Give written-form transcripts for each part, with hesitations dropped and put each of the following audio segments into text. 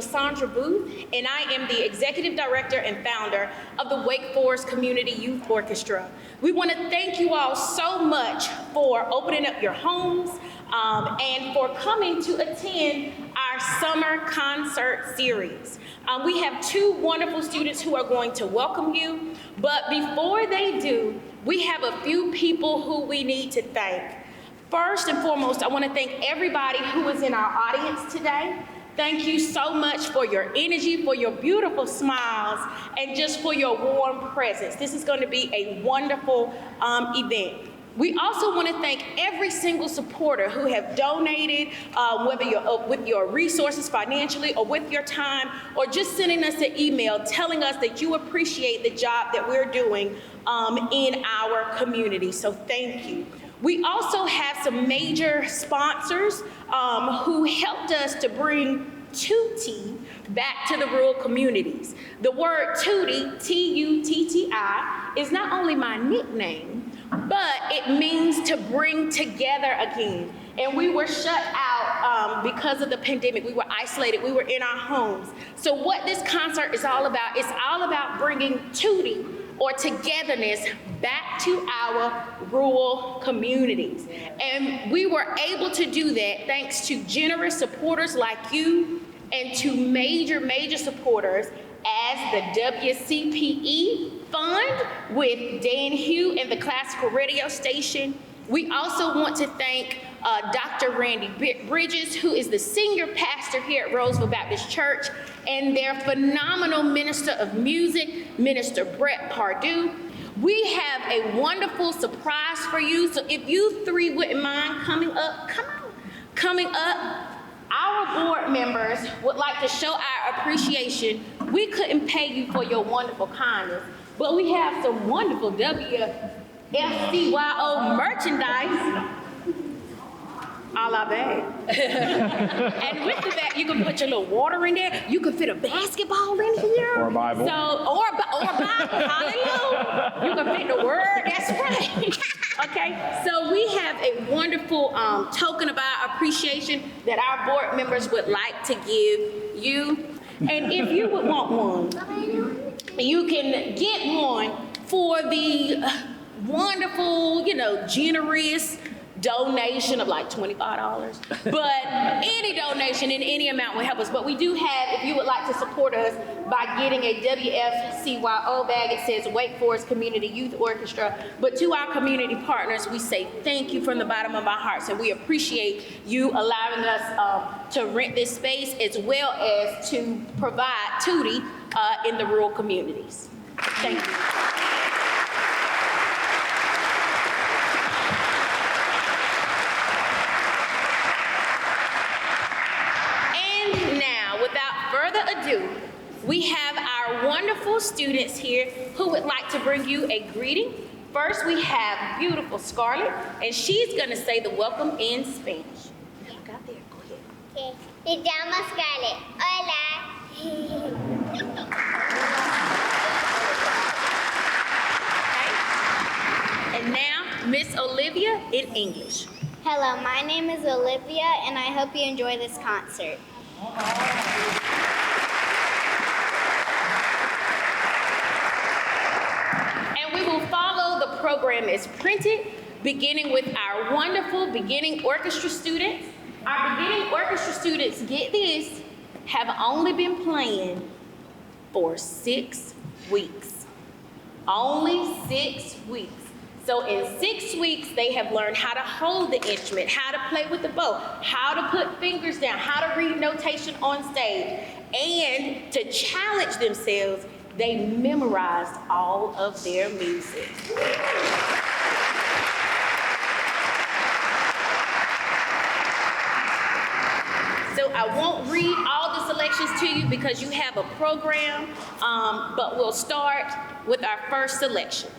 LaSaundra Booth, and I am the Executive Director and founder of the Wake Forest Community Youth Orchestra. We want to thank you all so much for opening up your homes and for coming to attend our summer concert series. We have two wonderful students who are going to welcome you, but before they do, we have a few people who we need to thank. First and foremost, I want to thank everybody who is in our audience today. Thank you so much for your energy, for your beautiful smiles, and just for your warm presence. This is going to be a wonderful event. We also want to thank every single supporter who have donated, whether you're with your resources financially or with your time, or just sending us an email telling us that you appreciate the job that we're doing in our community. So thank you. We also have some major sponsors who helped us to bring Tutti back to the rural communities. The word Tutti, T-U-T-T-I, is not only my nickname, but it means to bring together again. And we were shut out because of the pandemic. We were isolated. We were in our homes. So what this concert is all about, it's all about bringing Tutti, or togetherness, back to our rural communities. And we were able to do that thanks to generous supporters like you and to major supporters as the WCPE Fund with Dan Hugh and the Classical Radio Station. We also want to thank Dr. Randy Bridges, who is the senior pastor here at Roseville Baptist Church, and their phenomenal minister of music, Minister Brett Pardue. We have a wonderful surprise for you, so if you three wouldn't mind coming up, our board members would like to show our appreciation. We couldn't pay you for your wonderful kindness, but we have some wonderful WFCYO merchandise. A la bag. And with the bag, you can put your little water in there. You can fit a basketball in here. Or a Bible. Or a Bible, hallelujah. You can fit the word, that's right. Okay, so we have a wonderful token of our appreciation that our board members would like to give you. And if you would want one, you can get one for the wonderful, generous donation of like $25, but any donation in any amount will help us. But we do have, if you would like to support us by getting a WFCYO bag, it says Wake Forest Community Youth Orchestra. But to our community partners, we say thank you from the bottom of our hearts, and we appreciate you allowing us to rent this space as well as to provide Tutti in the rural communities. Thank you. We have our wonderful students here who would like to bring you a greeting. First, we have beautiful Scarlett, and she's going to say the welcome in Spanish. You got there, go ahead. Okay. Me llamo Scarlett. Hola. Okay. And now, Miss Olivia in English. Hello, my name is Olivia, and I hope you enjoy this concert. Program is printed, beginning with our wonderful beginning orchestra students. Our beginning orchestra students, get this, have only been playing for 6 weeks. Only 6 weeks. So in 6 weeks, they have learned how to hold the instrument, how to play with the bow, how to put fingers down, how to read notation on stage, and to challenge themselves, they memorized all of their music. So I won't read all the selections to you because you have a program, but we'll start with our first selection.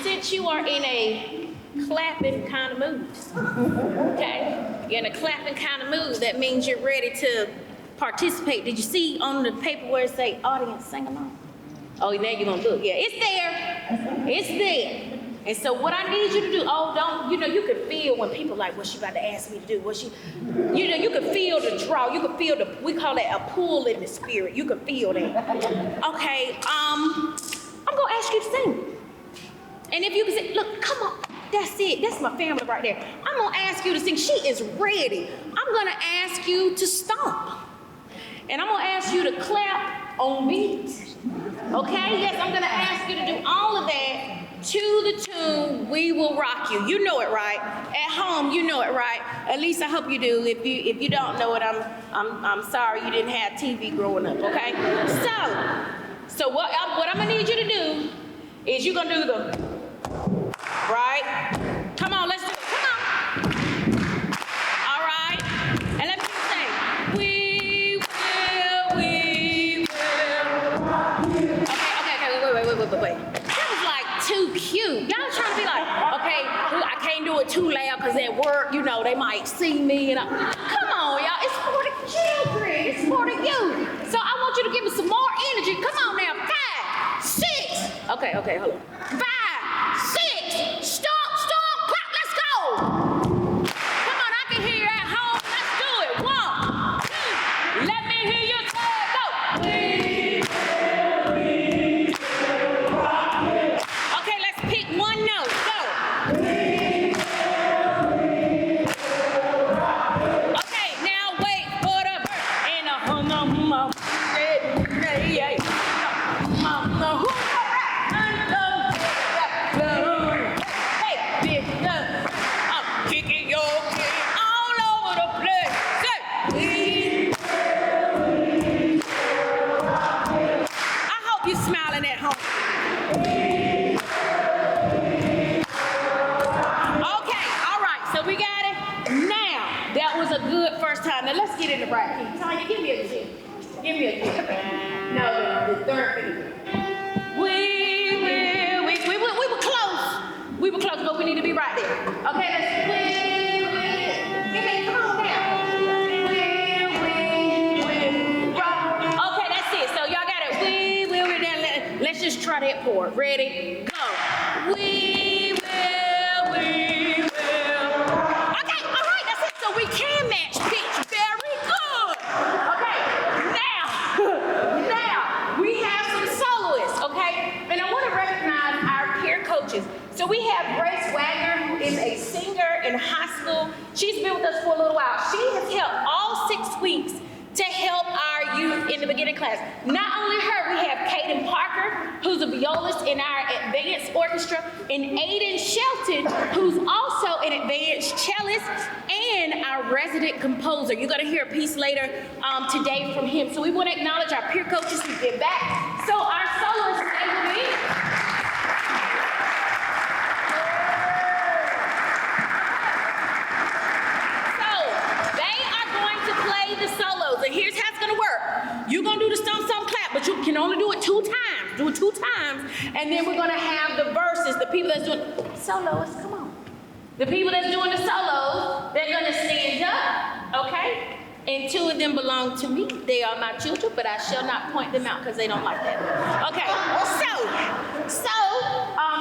Since you are in a clapping kind of mood, okay? You're in a clapping kind of mood, that means you're ready to participate. Did you see on the paper where it say audience sing along? Oh, now you're gonna look. Yeah, it's there. It's there. And so what I need you to do, you can feel when people like, what's she about to ask me to do? You can feel the draw. You can feel we call that a pull in the spirit. You can feel that. Okay, I'm gonna ask you to sing. And if you can say, look, come on, that's it. That's my family right there. I'm gonna ask you to sing. She is ready. I'm gonna ask you to stomp. And I'm gonna ask you to clap on beat. Okay, yes, I'm gonna ask you to do all of that to the tune, We Will Rock You. You know it, right? At home, you know it, right? At least I hope you do. If you don't know it, I'm sorry you didn't have TV growing up, okay? So what I'm gonna need you to do is you're gonna do the, right? Come on, let's do it, come on. All right, and let me say, we will. Okay, wait. That was like too cute. Y'all trying to be like, okay, I can't do it too loud because at work, they might see me. And come on, y'all, it's for the children. It's for the youth. So I want you to give me some more energy. Come on now, 5, 6. Okay, hold on. 5, 6, stomp, clap, let's go. Come on, I can hear you at home. Let's do it. 1, 2, let me hear you say it. Go. Okay, let's pick one note. Go. Okay, now wait for the verse. And a good first time. Now let's get in the right key. Tanya, give me a G. Give me a G. No, the third finger. We were close. We were close, but we need to be right there. Okay, let's give me, come on down. Okay, that's it. So y'all got it. We down. Let's just try that chord. Ready? Go. We will. Okay, all right, that's it. So we can match pitch. Very good. Okay, now we have some soloists, okay? And I want to recognize our peer coaches. So we have Grace Wagner, who is a singer in high school. She's been with us for a little while. She has helped all 6 weeks to help our youth in the beginning class. Not only her, we have Kaden Parker, who's a violist in our advanced orchestra, and Aiden Shelton, who's also an advanced cellist and our resident composer. You're gonna hear a piece later today from him. So we wanna acknowledge our peer coaches who give back. So our soloists today will be the solos, and here's how it's gonna work. You're gonna do the stomp, stomp, clap, but you can only do it 2 times. Do it 2 times, and then we're gonna have the verses. The people that's doing soloists, come on. The people that's doing the solos, they're gonna stand up, okay? And 2 of them belong to me. They are my children, but I shall not point them out because they don't like that. Okay, so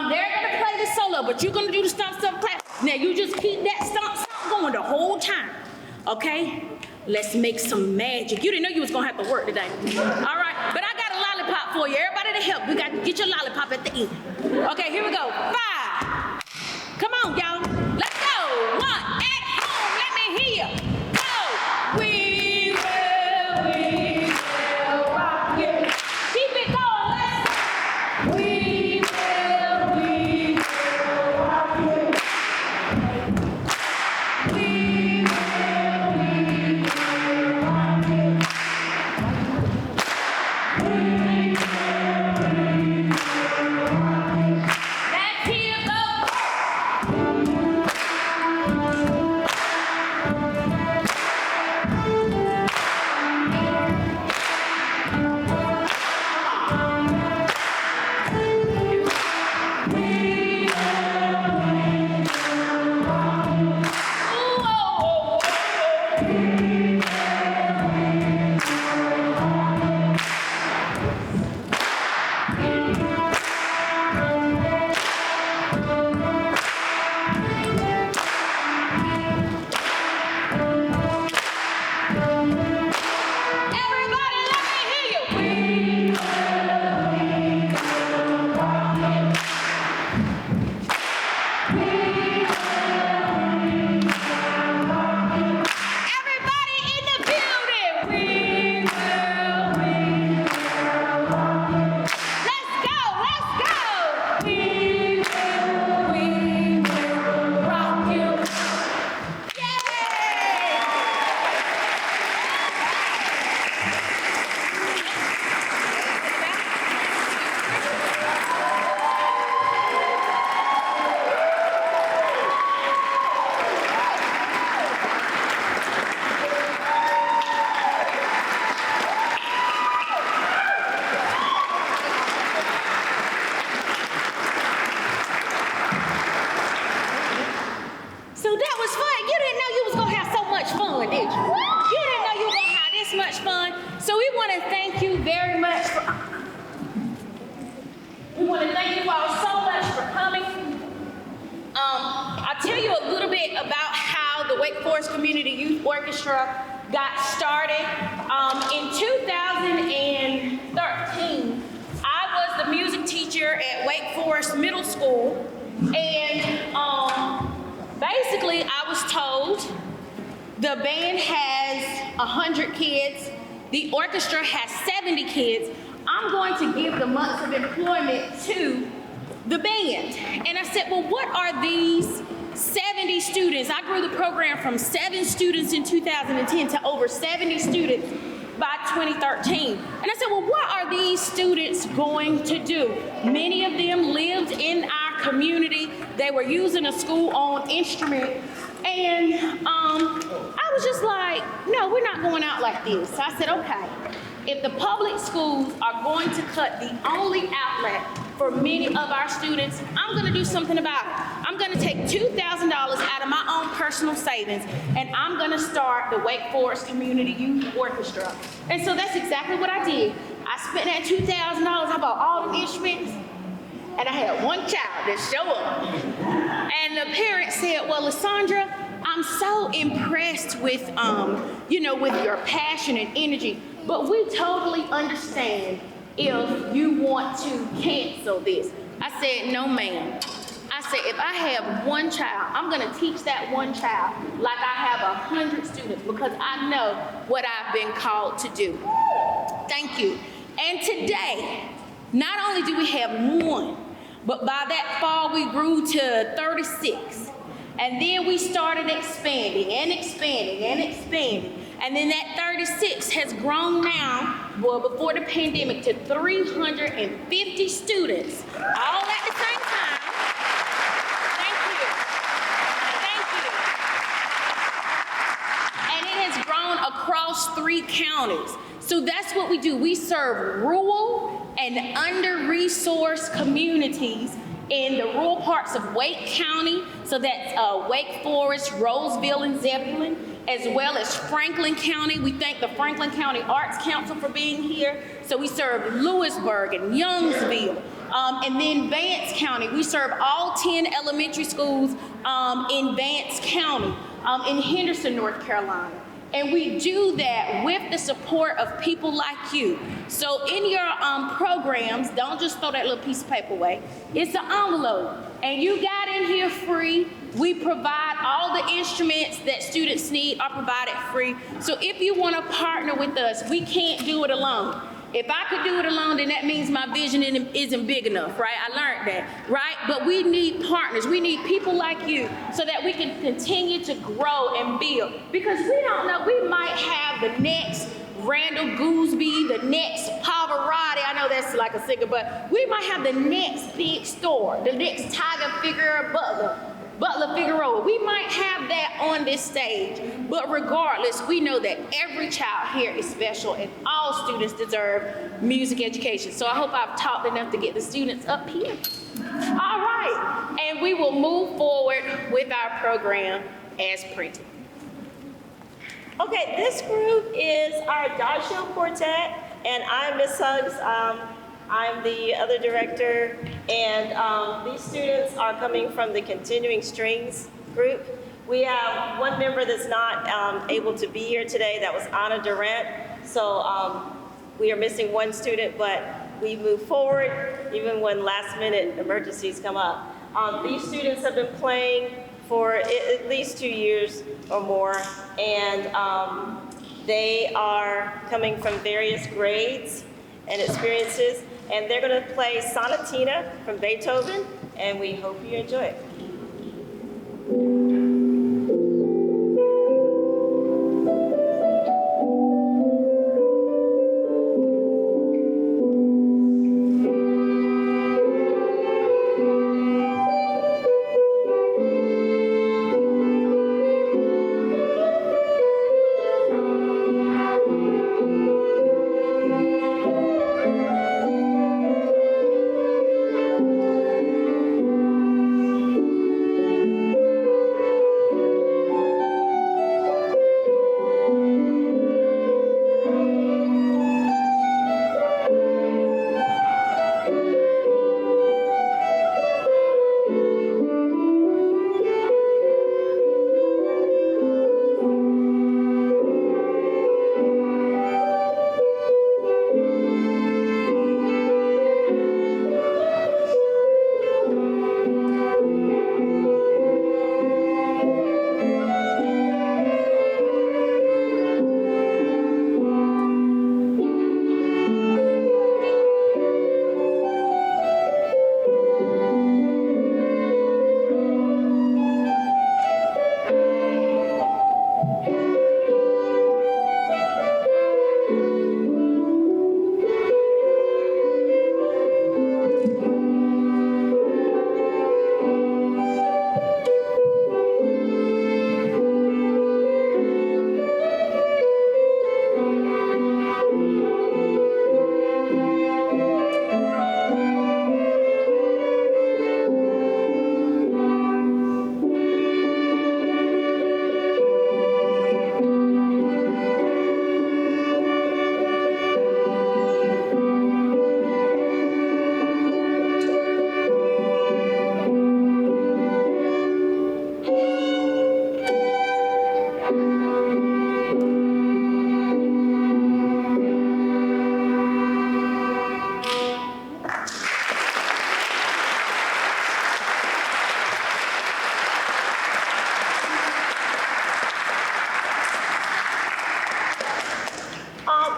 they're gonna play the solo, but you're gonna do the stomp, stomp, clap. Now you just keep that stomp, stomp going the whole time, okay? Let's make some magic. You didn't know you was gonna have to work today. All right, but I got a lollipop for you. Everybody to help, we got to get your lollipop at the end. Okay, here we go. 5. Come on, y'all. Let's go. 1. At home, let me hear you. Go. We will rock you. Keep it going. Let's go. We will rock you. Community Youth Orchestra got started. In 2013, I was the music teacher at Wake Forest Middle School, and basically I was told the band has 100 kids, the orchestra has 70 kids. I'm going to give the months of employment to the band. And I said, well, what are these 70 students? I grew the program from 7 students in 2010 to over 70 students by 2013. And I said, well, what are these students going to do? Many of them lived in our community. They were using a school-owned instrument. And I was just like, no, we're not going out like this. So I said, okay, if the public schools are going to cut the only outlet for many of our students, I'm gonna do something about it. I'm gonna take $2,000 out of my own personal savings, and I'm gonna start the Wake Forest Community Youth Orchestra. And so that's exactly what I did. I spent that $2,000, I bought all the instruments, and I had one child that showed up. And the parent said, well, LaSaundra, I'm so impressed with, with your passion and energy, but we totally understand if you want to cancel this. I said, no, ma'am. I said, if I have one child, I'm gonna teach that one child like I have 100 students, because I know what I've been called to do. Thank you. And today, not only do we have one, but by that fall we grew to 36. And then we started expanding and expanding and expanding. And then that 36 has grown now, well, before the pandemic, to 350 students, all at the same time. Thank you. Thank you. And it has grown across 3 counties. So that's what we do. We serve rural and under-resourced communities in the rural parts of Wake County. So that's Wake Forest, Roseville, and Zebulon, as well as Franklin County. We thank the Franklin County Arts Council for being here. So we serve Lewisburg and Youngsville. And then Vance County, we serve all 10 elementary schools in Vance County, in Henderson, North Carolina. And we do that with the support of people like you. So in your programs, don't just throw that little piece of paper away. It's an envelope, and you got in here free. We provide all the instruments that students need are provided free. So if you want to partner with us, we can't do it alone. If I could do it alone, then that means my vision isn't big enough, right? I learned that, right? But we need partners. We need people like you so that we can continue to grow and build. Because we don't know, we might have the next Randall Gooseby, the next Pavarotti. I know that's like a singer, but we might have the next big store, the next Tiger Figueroa Butler Figueroa. We might have that on this stage, but regardless, we know that every child here is special and all students deserve music education. So I hope I've talked enough to get the students up here. All right, and we will move forward with our program as printed. Okay, this group is our Dodge Show Quartet, and I'm Miss Suggs. I'm the other director, and these students are coming from the Continuing Strings group. We have one member that's not able to be here today. That was Anna Durant. So we are missing one student, but we move forward even when last-minute emergencies come up. These students have been playing for at least 2 years or more, and they are coming from various grades and experiences. And they're going to play Sonatina from Beethoven, and we hope you enjoy it.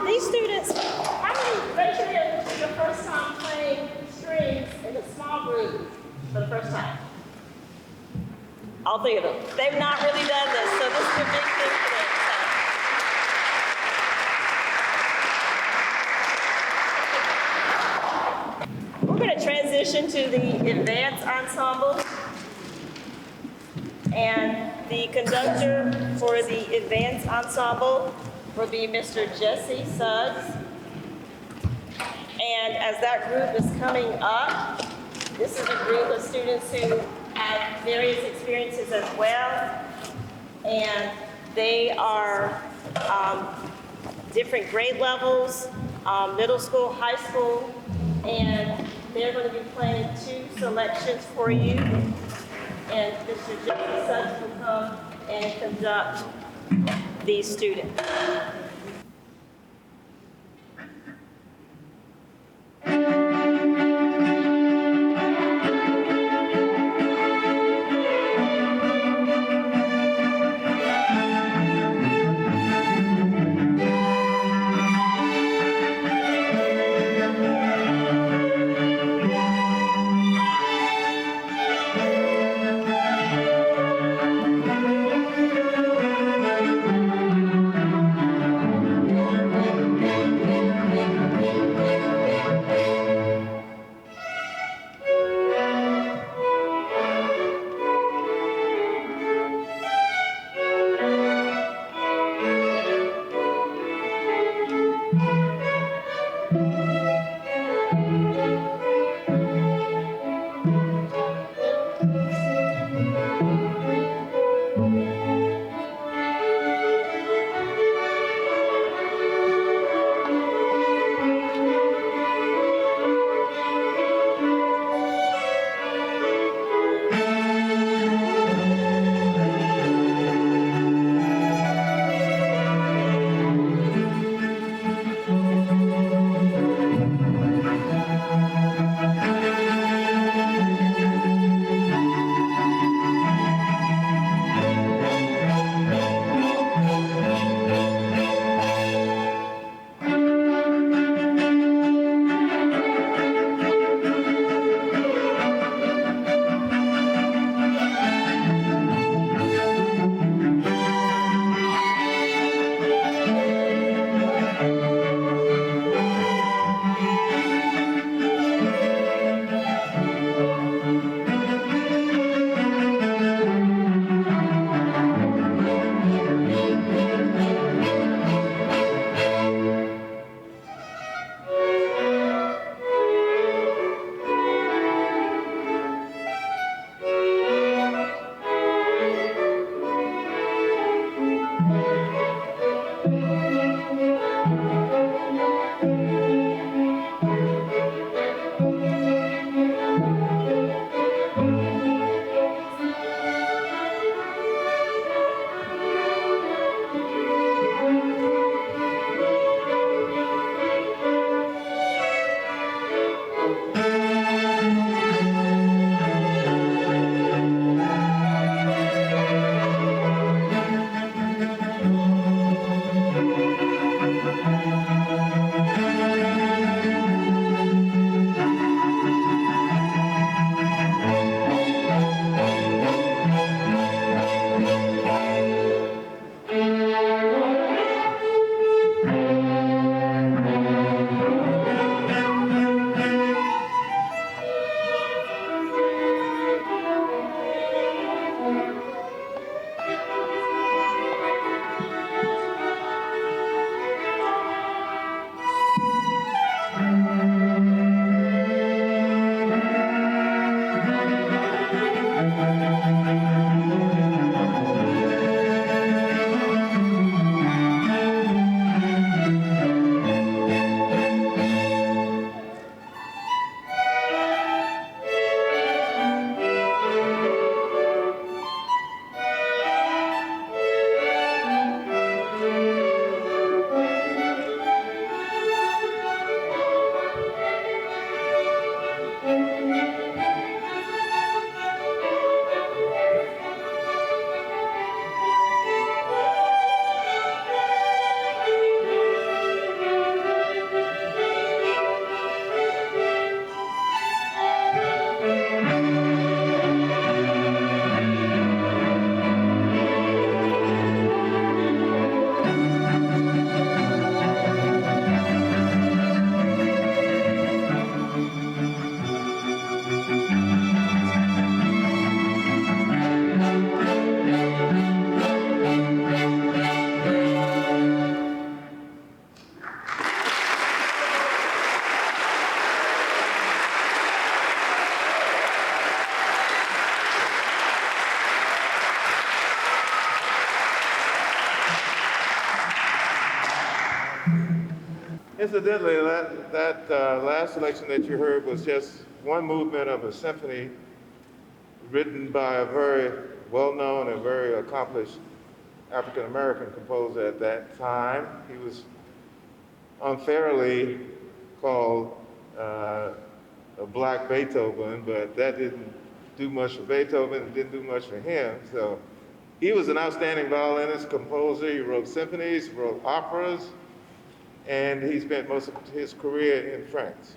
these students, how many, raise your hand, this is your first time playing strings in a small group for the first time? All three of them. They've not really done this, so this is a big thing for them. So. We're going to transition to the advanced ensemble. And the conductor for the advanced ensemble will be Mr. Jesse Suggs. And as that group is coming up, this is a group of students who have various experiences as well. And they are different grade levels, middle school, high school, and they're going to be playing 2 selections for you. And Mr. Jesse Suggs will come and conduct these students. Incidentally, that last selection that you heard was just one movement of a symphony written by a very well-known and very accomplished African-American composer at that time. He was unfairly called a black Beethoven, but that didn't do much for Beethoven, it didn't do much for him. So he was an outstanding violinist, composer. He wrote symphonies, wrote operas, and he spent most of his career in France.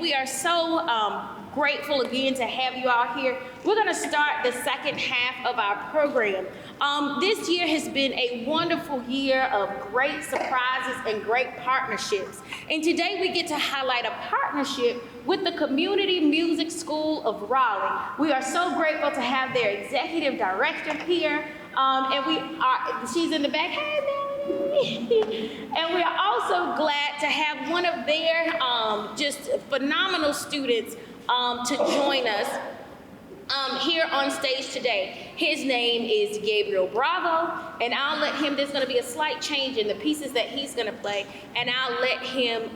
We are so grateful again to have you all here. We're going to start the second half of our program. This year has been a wonderful year of great surprises and great partnerships. And today we get to highlight a partnership with the Community Music School of Raleigh. We are so grateful to have their executive director here. She's in the back. Hey, Melanie. And we are also glad to have one of their just phenomenal students to join us here on stage today. His name is Gabriel Bravo, and I'll let him, there's gonna be a slight change in the pieces that he's gonna play, and I'll let him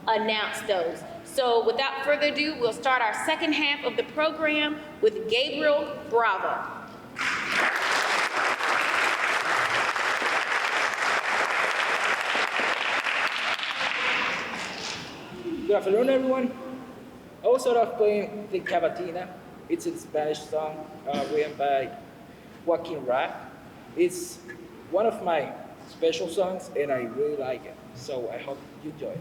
announce those. So without further ado, we'll start our second half of the program with Gabriel Bravo. Good afternoon, everyone. I will start off playing the Cavatina. It's a Spanish song written by Joaquin Raff. It's one of my special songs, and I really like it. So I hope you enjoy it.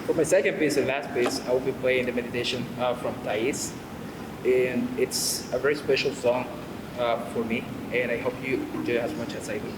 For my second piece and last piece, I will be playing the meditation from Thais. And it's a very special song for me, and I hope you enjoy it as much as I do.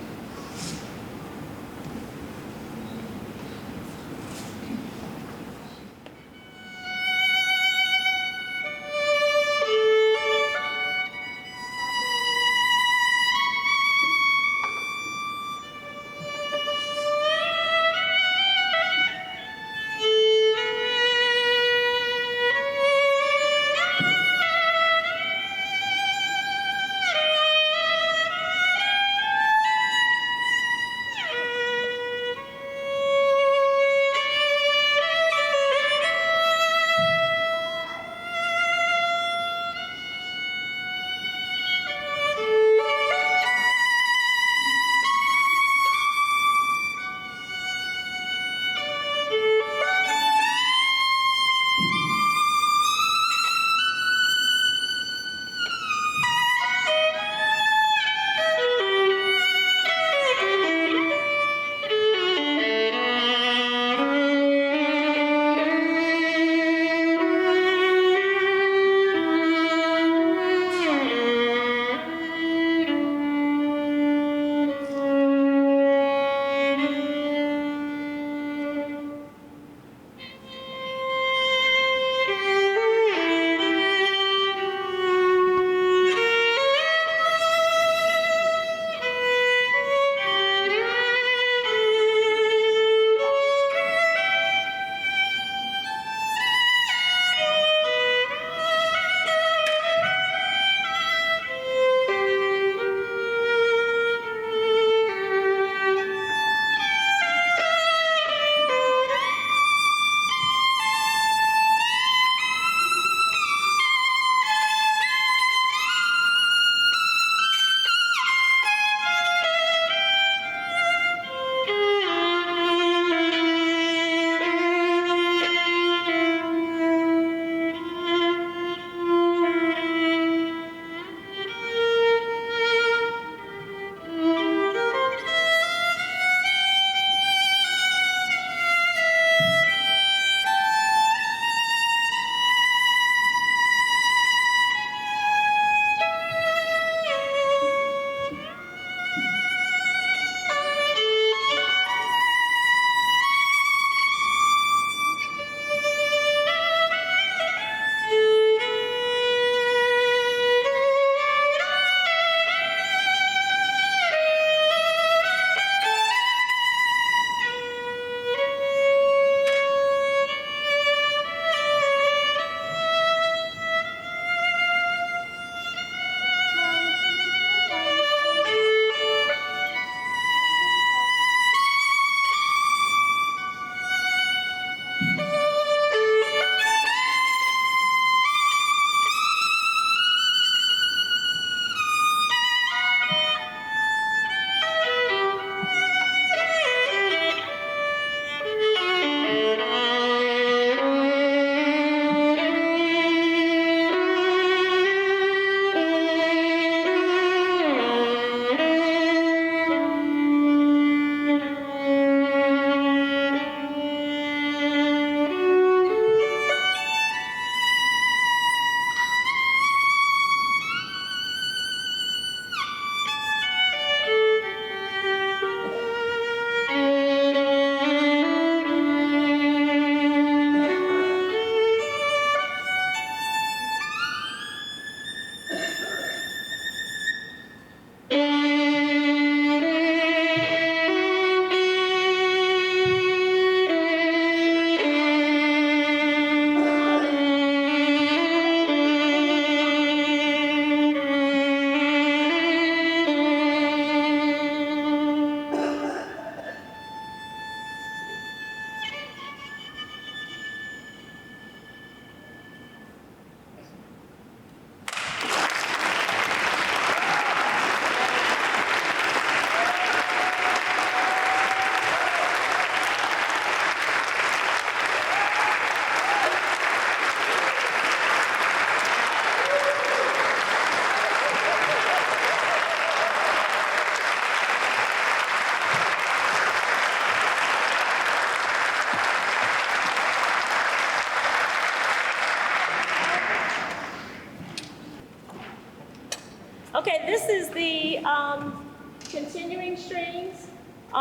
continuing strings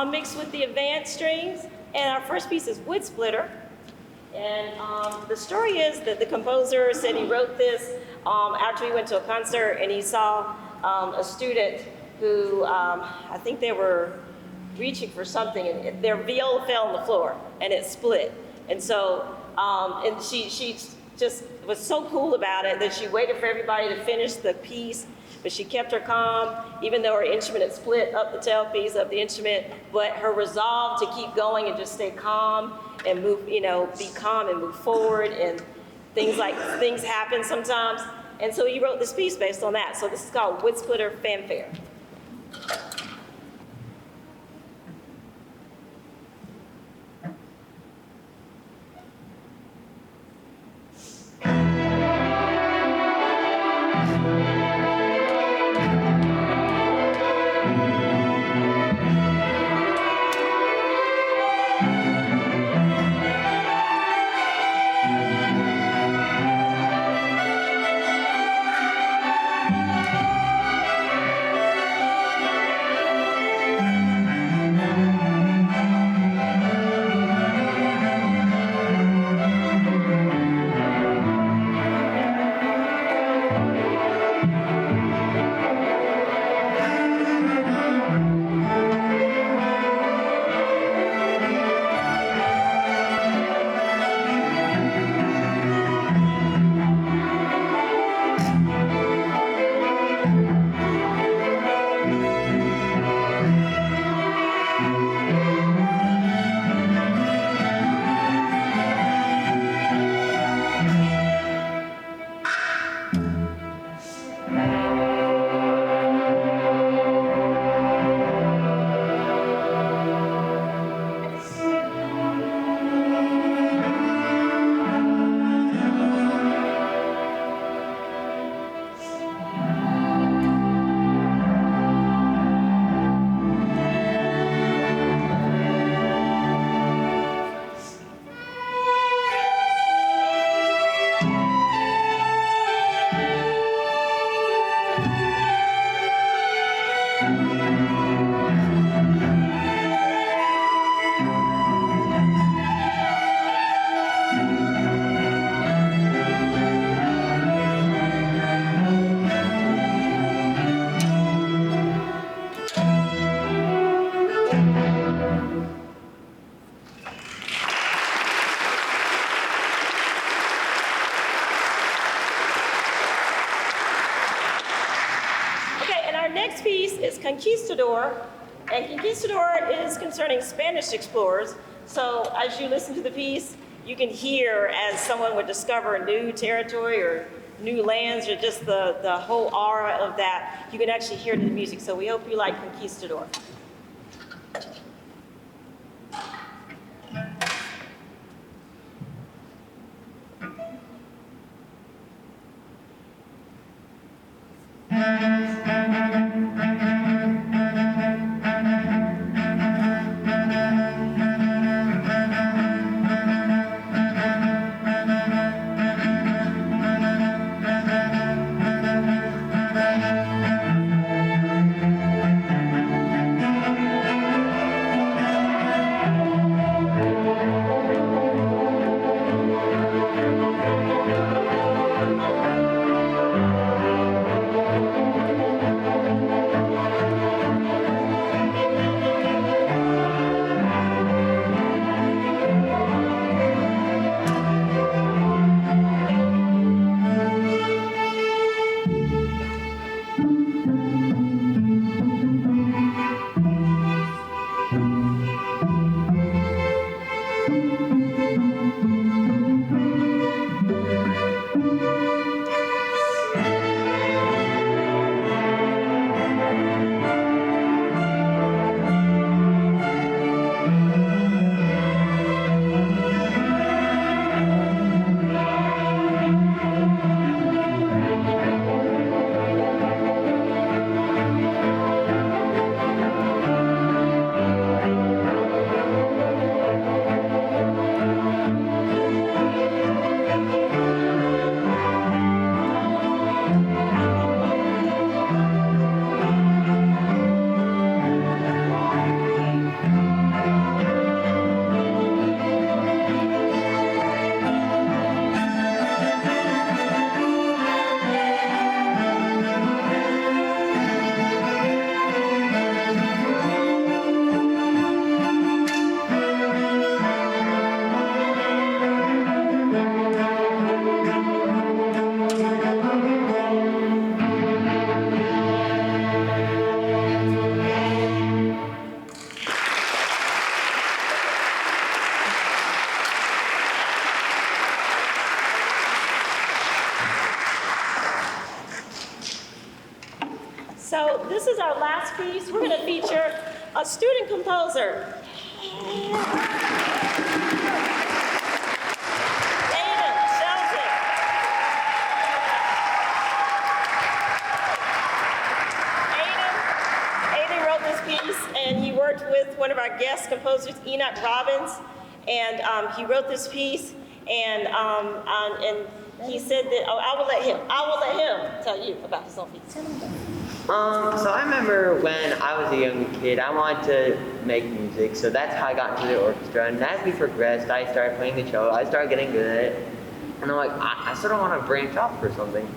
mixed with the advanced strings. And our first piece is Wood Splitter. And the story is that the composer said he wrote this after he went to a concert and he saw a student who, I think they were reaching for something, and their viola fell on the floor and it split. And so, and she just was so cool about it that she waited for everybody to finish the piece, but she kept her calm, even though her instrument had split up the tailpiece of the instrument, but her resolve to keep going and just stay calm and move, you know, be calm and move forward, and things happen sometimes. And so he wrote this piece based on that. So this is called Wood Splitter Fanfare. Next piece is Conquistador, and Conquistador is concerning Spanish explorers. So as you listen to the piece, you can hear as someone would discover new territory or new lands, or just the whole aura of that. You can actually hear it in the music. So we hope you like Conquistador. last piece, we're gonna feature a student composer. Aiden Shelton. Aiden wrote this piece, and he worked with one of our guest composers, Enoch Robbins, and he wrote this piece, and he said that, I will let him tell you about his own piece. So I remember when I was a young kid, I wanted to make music, so that's how I got into the orchestra. And as we progressed, I started playing the cello, I started getting good at it, and I'm like, I sort of want to branch off for something.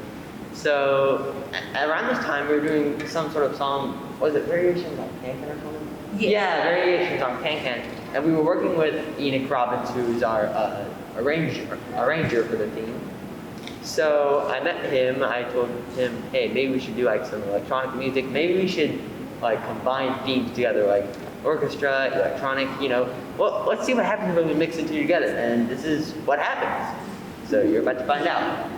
So around this time, we were doing some sort of song, was it Variations on Can-Can or something? Yeah, Variations on Can-Can. And we were working with Enoch Robbins, who's our arranger for the theme. So I met him, I told him, hey, maybe we should do like some electronic music, maybe we should like combine themes together, like orchestra, electronic, you know. Well, let's see what happens when we mix the two together, and this is what happens. So you're about to find out.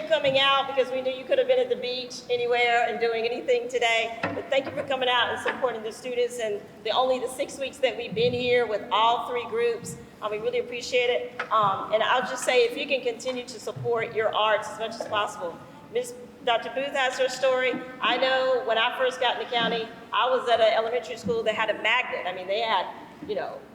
Coming out because we knew you could have been at the beach anywhere and doing anything today. But thank you for coming out and supporting the students and only the 6 weeks that we've been here with all three groups. We really appreciate it. And I'll just say, if you can continue to support your arts as much as possible. Dr. Booth has her story. I know when I first got in the county, I was at an elementary school that had a magnet. I mean, they had,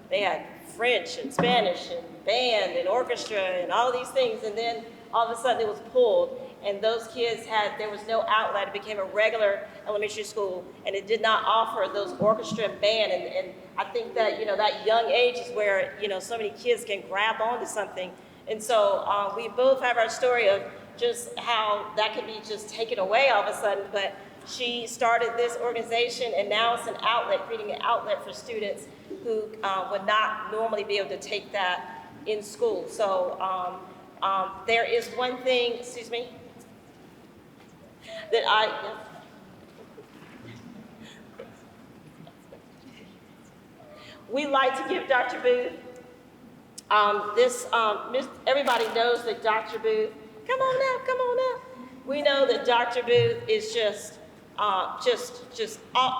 they had French and Spanish and band and orchestra and all these things. And then all of a sudden it was pulled, and those kids there was no outlet. It became a regular elementary school, and it did not offer those orchestra and band, and I think that, that young age is where, so many kids can grab onto something. And so we both have our story of just how that could be just taken away all of a sudden, but she started this organization, and now it's an outlet, creating an outlet for students who would not normally be able to take that in school. So there is one thing, excuse me, that we like to give Dr. Booth. Everybody knows that Dr. Booth, come on up. We know that Dr. Booth is just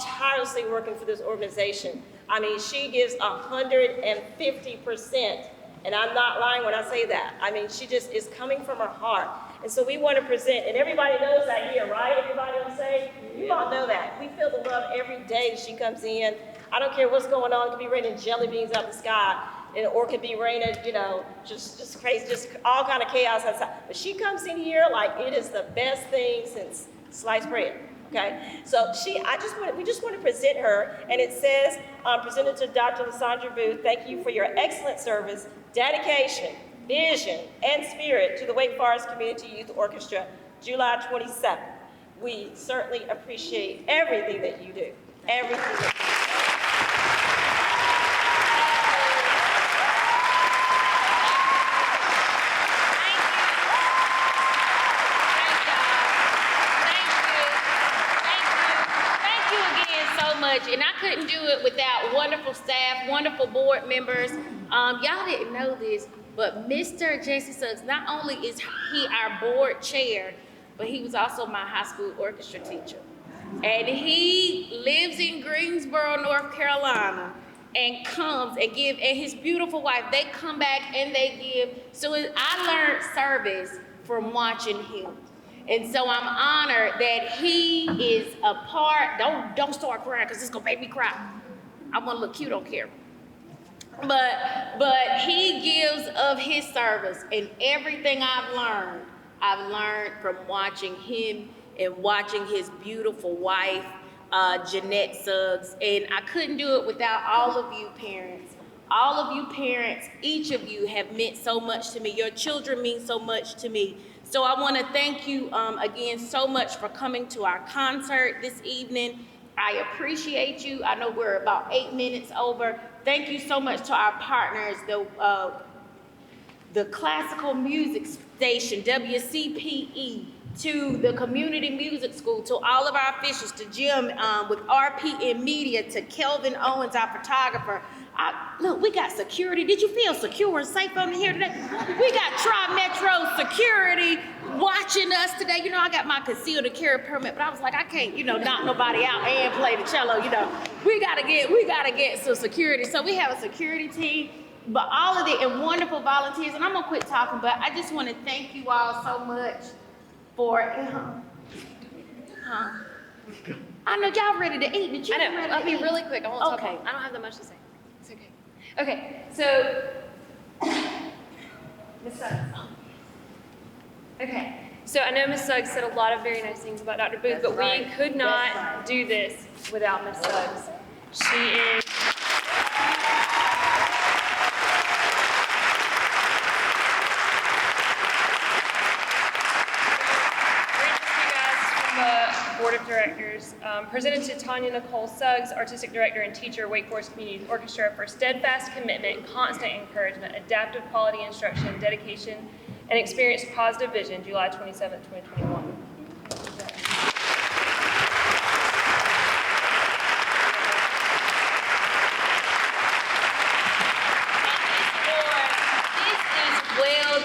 tirelessly working for this organization. I mean, she gives 150% And I'm not lying when I say that. I mean, she just is coming from her heart. And so we want to present, and everybody knows that here, right? Everybody on stage? You all know that. We feel the love every day that she comes in. I don't care what's going on. It could be raining jelly beans out the sky, or it could be raining, just crazy, just all kind of chaos outside. But she comes in here like it is the best thing since sliced bread. Okay, so we just want to present her, and it says, presented to Dr. LaSaundra Booth, thank you for your excellent service, dedication, vision, and spirit to the Wake Forest Community Youth Orchestra, July 27th. We certainly appreciate everything that you do, everything that you do. And I couldn't do it without wonderful staff, wonderful board members. Y'all didn't know this, but Mr. Jesse Suggs, not only is he our board chair, but he was also my high school orchestra teacher. And he lives in Greensboro, North Carolina, and comes and and his beautiful wife, they come back and they give. So I learned service from watching him. And so I'm honored that he is a part. Don't start crying because it's gonna make me cry. I want to look cute on camera. But he gives of his service, and everything I've learned from watching him and watching his beautiful wife, Jeanette Suggs. And I couldn't do it without all of you parents. All of you parents, each of you have meant so much to me. Your children mean so much to me. So I want to thank you again so much for coming to our concert this evening. I appreciate you. I know we're about 8 minutes over. Thank you so much to our partners, the classical music station, WCPE, to the community music school, to all of our officials, to Jim with RPM Media, to Kelvin Owens, our photographer. Look, we got security. Did you feel secure and safe on here today? We got Tri-Metro security watching us today. You know, I got my concealed carry permit, but I was like, I can't, knock nobody out and play the cello. We gotta get some security. So we have a security team, but all of the and wonderful volunteers. And I'm gonna quit talking, but I just want to thank you all so much for. I know y'all ready to eat. Did you? I know. I'll be really quick. I won't talk Okay. long. I don't have that much to say. It's okay. Okay. So, Ms. Suggs. Okay. So I know Ms. Suggs said a lot of very nice things about Dr. Booth, but we could not do this without Ms. Suggs. She is. Board of Directors, presented to Tanya Nicole Suggs, Artistic Director and Teacher, Wake Forest Community Orchestra, for steadfast commitment, constant encouragement, adaptive quality instruction, dedication, and experienced positive vision, July 27, 2021.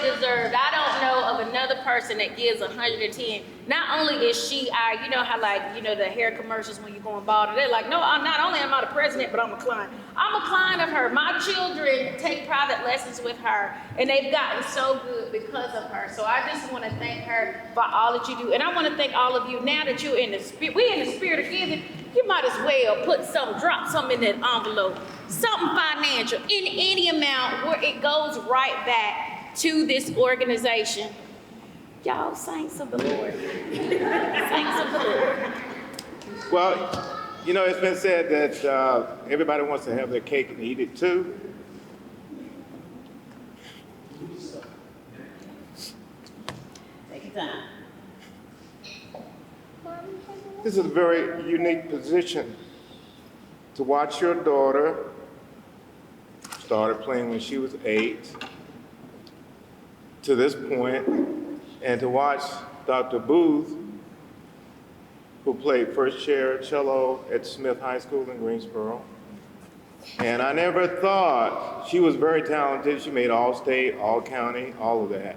Deserved. I don't know of another person that gives 110. Not only is she our, the hair commercials when you're going bald, they're like, no, not only am I the president, but I'm a client. I'm a client of her. My children take private lessons with her, and they've gotten so good because of her. So I just want to thank her for all that you do. And I want to thank all of you. Now that you're in the spirit, we're in the spirit of giving, you might as well drop something in that envelope, something financial, in any amount where it goes right back to this organization. Y'all, saints of the Lord. Saints of the Lord. Well, it's been said that everybody wants to have their cake and eat it too. Take your time. This is a very unique position to watch your daughter started playing when she was 8 to this point, and to watch Dr. Booth, who played first chair cello at Smith High School in Greensboro. And I never thought, she was very talented. She made All-State, All-County, all of that.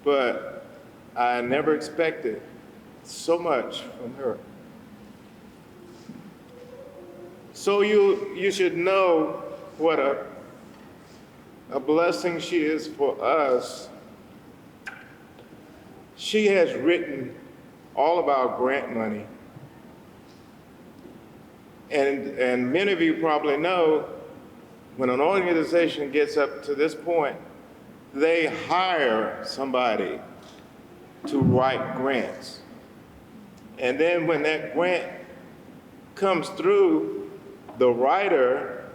But I never expected so much from her. So you should know what a a blessing she is for us, she has written all of our grant money. And many of you probably know, when an organization gets up to this point, they hire somebody to write grants. And then when that grant comes through, the writer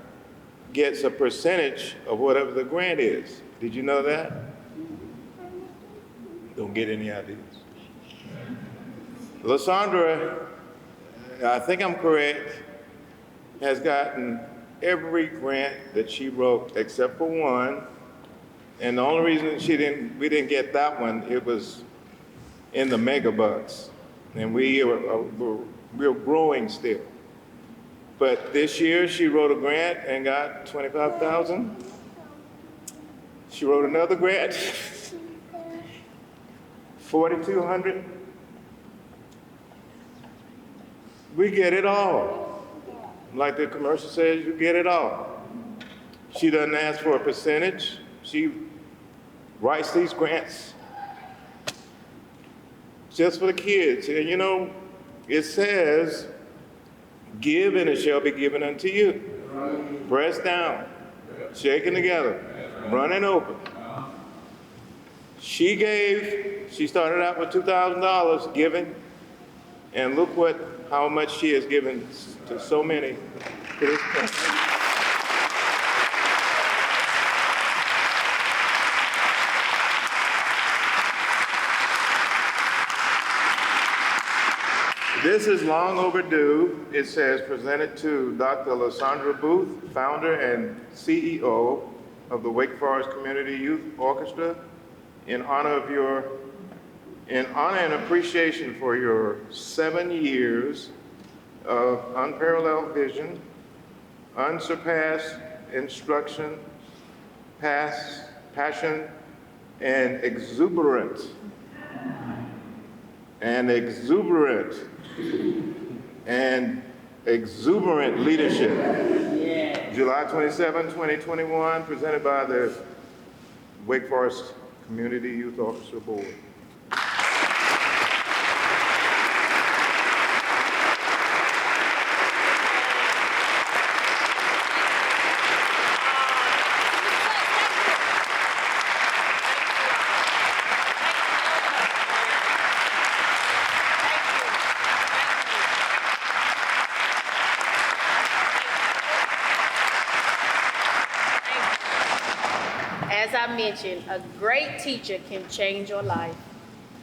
gets a percentage of whatever the grant is. Did you know that? Don't get any ideas. LaSaundra, I think I'm correct, has gotten every grant that she wrote except for one. And the only reason we didn't get that one, it was in the megabucks. And we're growing still. But this year she wrote a grant and got $25,000. She wrote another grant, $4,200. We get it all. Like the commercial says, you get it all. She doesn't ask for a percentage. She writes these grants just for the kids. And you know, it says, give and it shall be given unto you. Pressed down, shaken together, running over. She started out with $2,000 giving, and look how much she has given to so many to this point. This is long overdue. It says, presented to Dr. LaSaundra Booth, founder and CEO of the Wake Forest Community Youth Orchestra, in honor and appreciation for your 7 years of unparalleled vision, unsurpassed instruction, passion, and exuberant leadership. Yeah. July 27, 2021, presented by the Wake Forest Community Youth Orchestra Board. As I mentioned, a great teacher can change your life.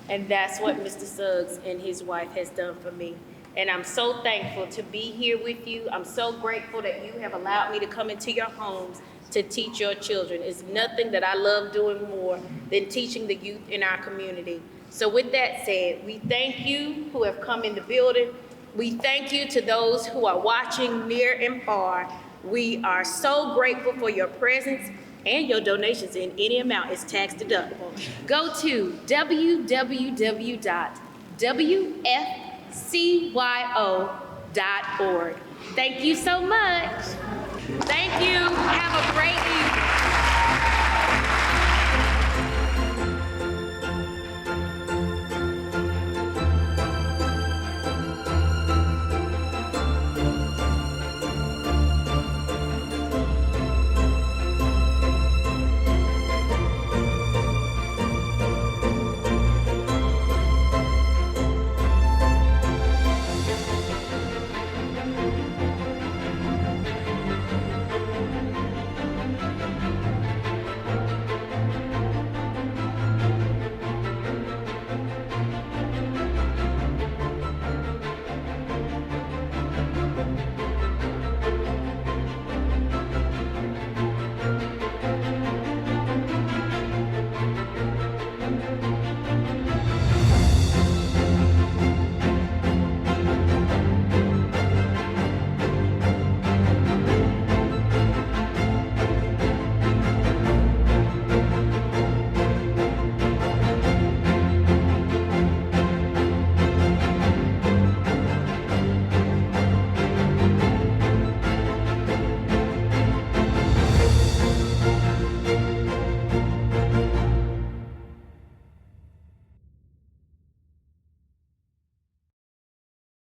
And that's what Mr. Suggs and his wife has done for me. And I'm so thankful to be here with you. I'm so grateful that you have allowed me to come into your homes to teach your children. It's nothing that I love doing more than teaching the youth in our community. So with that said, we thank you who have come in the building. We thank you to those who are watching near and far. We are so grateful for your presence, and your donations in any amount is tax deductible. Go to www.WFCYO.org. Thank you so much. Thank you. Have a great evening.